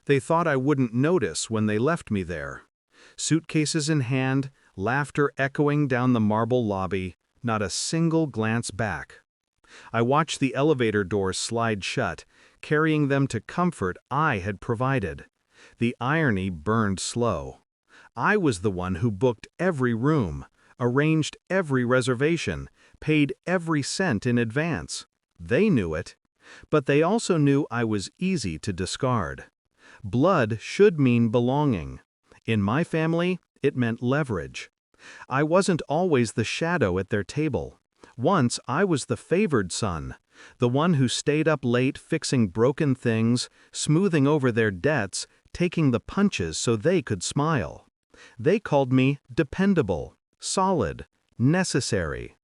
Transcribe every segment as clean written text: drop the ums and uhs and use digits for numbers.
They thought I wouldn't notice when they left me there. Suitcases in hand, laughter echoing down the marble lobby, not a single glance back. I watched the elevator doors slide shut, carrying them to comfort I had provided. The irony burned slow. I was the one who booked every room, arranged every reservation, paid every cent in advance. They knew it. But they also knew I was easy to discard. Blood should mean belonging. In my family, it meant leverage. I wasn't always the shadow at their table. Once I was the favored son, the one who stayed up late fixing broken things, smoothing over their debts, taking the punches so they could smile. They called me dependable, solid, necessary.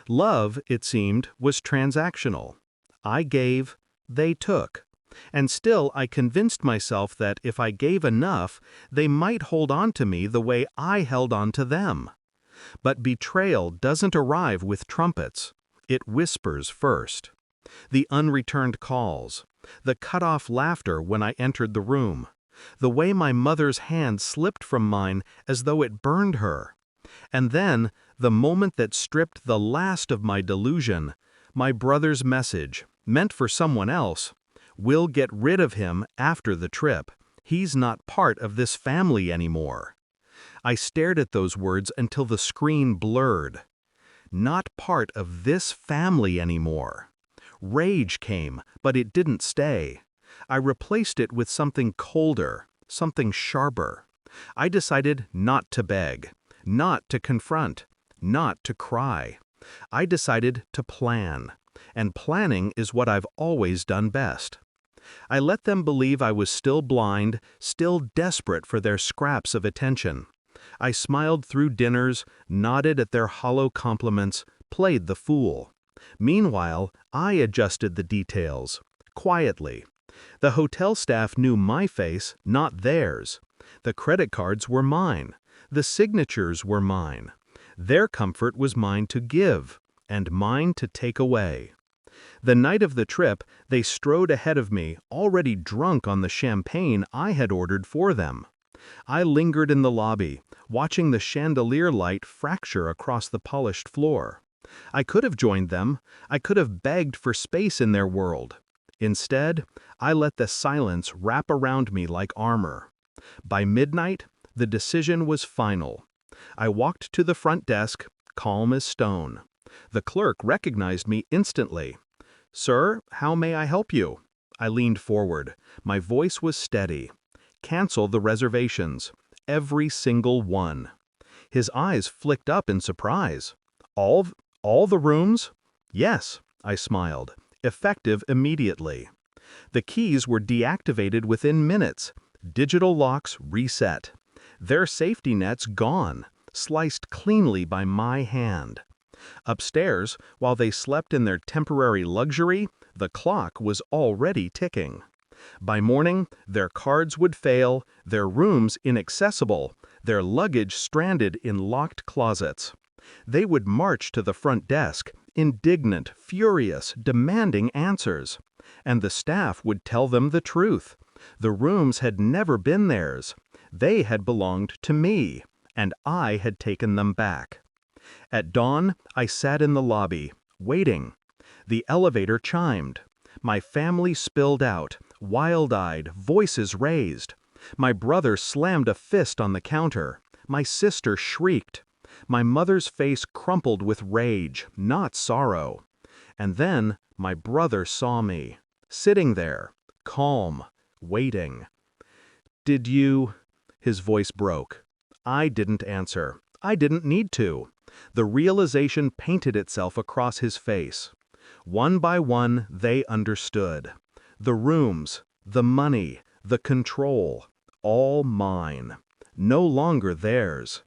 Love, it seemed, was transactional. I gave, they took. And still I convinced myself that if I gave enough, they might hold on to me the way I held on to them. But betrayal doesn't arrive with trumpets. It whispers first. The unreturned calls, the cut-off laughter when I entered the room, the way my mother's hand slipped from mine as though it burned her. And then, the moment that stripped the last of my delusion, my brother's message, meant for someone else: "We'll get rid of him after the trip. He's not part of this family anymore." I stared at those words until the screen blurred. Not part of this family anymore. Rage came, but it didn't stay. I replaced it with something colder, something sharper. I decided not to beg, not to confront, not to cry. I decided to plan, and planning is what I've always done best. I let them believe I was still blind, still desperate for their scraps of attention. I smiled through dinners, nodded at their hollow compliments, played the fool. Meanwhile, I adjusted the details, quietly. The hotel staff knew my face, not theirs. The credit cards were mine. The signatures were mine. Their comfort was mine to give, and mine to take away. The night of the trip, they strode ahead of me, already drunk on the champagne I had ordered for them. I lingered in the lobby, watching the chandelier light fracture across the polished floor. I could have joined them. I could have begged for space in their world. Instead, I let the silence wrap around me like armor. By midnight, the decision was final. I walked to the front desk, calm as stone. The clerk recognized me instantly. "Sir, how may I help you?" I leaned forward. My voice was steady. "Cancel the reservations. Every single one." His eyes flicked up in surprise. All the rooms?" "Yes," I smiled. "Effective immediately." The keys were deactivated within minutes. Digital locks reset. Their safety nets gone, sliced cleanly by my hand. Upstairs, while they slept in their temporary luxury, the clock was already ticking. By morning, their cards would fail, their rooms inaccessible, their luggage stranded in locked closets. They would march to the front desk, indignant, furious, demanding answers. And the staff would tell them the truth. The rooms had never been theirs. They had belonged to me, and I had taken them back. At dawn, I sat in the lobby, waiting. The elevator chimed. My family spilled out, wild-eyed, voices raised. My brother slammed a fist on the counter. My sister shrieked. My mother's face crumpled with rage, not sorrow. And then my brother saw me, sitting there, calm, waiting. "Did you—" His voice broke. I didn't answer. I didn't need to. The realization painted itself across his face. One by one, they understood. The rooms, the money, the control, all mine. No longer theirs.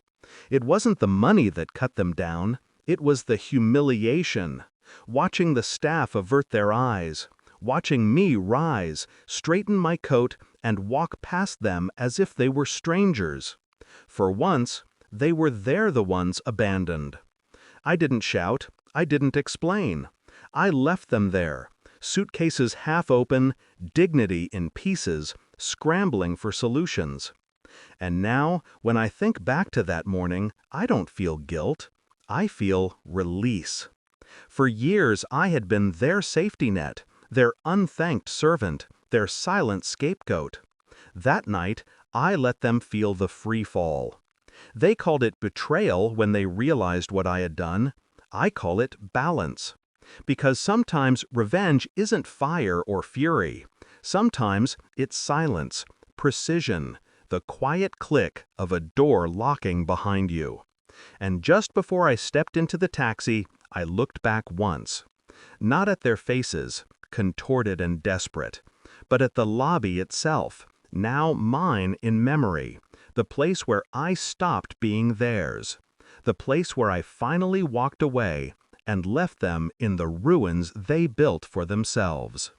It wasn't the money that cut them down. It was the humiliation. Watching the staff avert their eyes. Watching me rise, straighten my coat, and walk past them as if they were strangers. For once, they were the ones abandoned. I didn't shout. I didn't explain. I left them there, suitcases half open, dignity in pieces, scrambling for solutions. And now, when I think back to that morning, I don't feel guilt. I feel release. For years, I had been their safety net, their unthanked servant, their silent scapegoat. That night, I let them feel the free fall. They called it betrayal when they realized what I had done. I call it balance. Because sometimes revenge isn't fire or fury. Sometimes it's silence, precision, the quiet click of a door locking behind you. And just before I stepped into the taxi, I looked back once. Not at their faces, contorted and desperate, but at the lobby itself, now mine in memory, the place where I stopped being theirs, the place where I finally walked away and left them in the ruins they built for themselves.